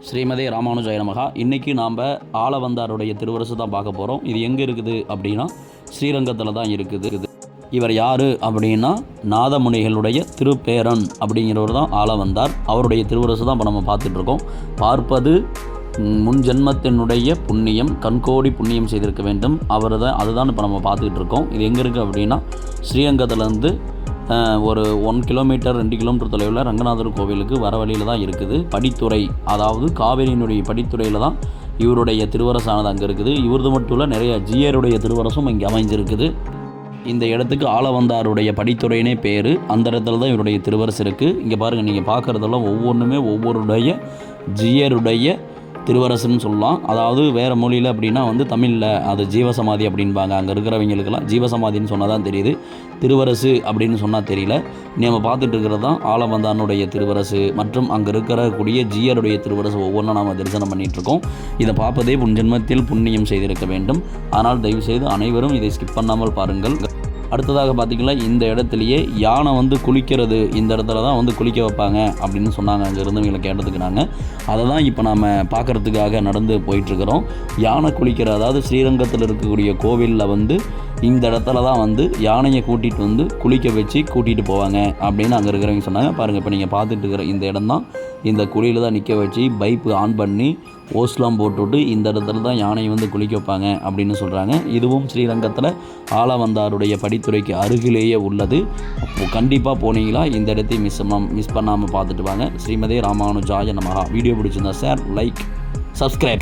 ஸ்ரீமதே ராமானுஜாய நமகா. இன்றைக்கி நாம் ஆளவந்தாருடைய திருவரசு தான் பார்க்க போகிறோம். இது எங்கே இருக்குது அப்படின்னா ஸ்ரீரங்கத்தில் தான் இருக்குது. இவர் யார் அப்படின்னா நாதமுனிகளுடைய திருப்பேரன் அப்படிங்கிறவர் தான் ஆளவந்தார். அவருடைய திருவரசு தான் இப்போ நம்ம பார்த்துட்ருக்கோம். பார்ப்பது முன் ஜென்மத்தினுடைய புண்ணியம், கண்கோடி புண்ணியம் செய்திருக்க வேண்டும். அதுதான் இப்போ நம்ம பார்த்துக்கிட்டு இருக்கோம். இது எங்கே இருக்குது அப்படின்னா ஸ்ரீரங்கத்துலேருந்து ஒரு 1 கிலோமீட்டர் 2 கிலோமீட்டர் தொலைவில் ரங்கநாதர் கோவிலுக்கு வர வழியில் தான் இருக்குது. படித்துறை, அதாவது காவேரியினுடைய படித்துறையில் தான் இவருடைய திருவரசானது அங்கே இருக்குது. இவரது மட்டும் இல்லை, நிறைய ஜியருடைய திருவரசும் இங்கே அமைஞ்சிருக்குது. இந்த இடத்துக்கு ஆளவந்தாருடைய படித்துறையினே பேர். அந்த இடத்துல தான் இவருடைய திருவரசு இருக்குது. இங்கே பாருங்கள், நீங்கள் பார்க்குறதெல்லாம் ஒவ்வொன்றுமே ஒவ்வொருடைய ஜியருடைய திருவரசுன்னு சொல்லலாம். அதாவது வேறு மொழியில் அப்படின்னா தமிழில் அது ஜீவசமாதி அப்படின்பாங்க. அங்கே இருக்கிறவங்களுக்கெல்லாம் ஜீவசமாதின்னு சொன்னால் தான் தெரியுது, திருவரசு அப்படின்னு சொன்னால் தெரியல. நம்ம பார்த்துட்டு இருக்கிறது தான் ஆளவந்தானுடைய திருவரசு மற்றும் அங்கே இருக்கக்கூடிய ஜியருடைய திருவரசு. ஒவ்வொன்றும் நாம் தரிசனம் பண்ணிகிட்ருக்கோம். இதை பார்ப்பதே ஜென்மத்தில் புண்ணியம் செய்திருக்க வேண்டும். ஆனால் தயவுசெய்து அனைவரும் இதை ஸ்கிப் பண்ணாமல் பாருங்கள். அடுத்ததாக பார்த்திங்கன்னா, இந்த இடத்துலையே யானை குளிக்கிறது, இந்த இடத்துல தான் குளிக்க வைப்பாங்க அப்படின்னு சொன்னாங்க. அங்கே இருந்தவங்களை கேட்டதுக்கு நாங்கள் அதை தான் இப்போ நாம் பார்க்குறதுக்காக நடந்து போயிட்டுருக்கிறோம். யானை குளிக்கிற, அதாவது ஸ்ரீரங்கத்தில் இருக்கக்கூடிய கோவிலில் இந்த இடத்துல தான் யானையை கூட்டிகிட்டு குளிக்க வச்சு கூட்டிகிட்டு போவாங்க அப்படின்னு அங்கே இருக்கிறவங்க சொன்னாங்க. பாருங்கள், இப்போ நீங்கள் பார்த்துட்டு இருக்கிற இந்த இடம் தான். இந்த குழியில் தான் நிற்க வச்சு பைப்பு ஆன் பண்ணி ஓஸ்லாம் போட்டுவிட்டு இந்த இடத்துல தான் யானையை குளிக்க வைப்பாங்க அப்படின்னு சொல்கிறாங்க. இதுவும் ஸ்ரீரங்கத்தில் ஆளவந்தாருடைய படித்துறைக்கு அருகிலேயே உள்ளது. கண்டிப்பாக போனீங்களா இந்த இடத்தையும் மிஸ் பண்ணாமல் பார்த்துட்டு வாங்க. ஸ்ரீமதே ராமானுஜாய நமகா. வீடியோ பிடிச்சிருந்தா ஷேர், லைக், சப்ஸ்கிரைப்.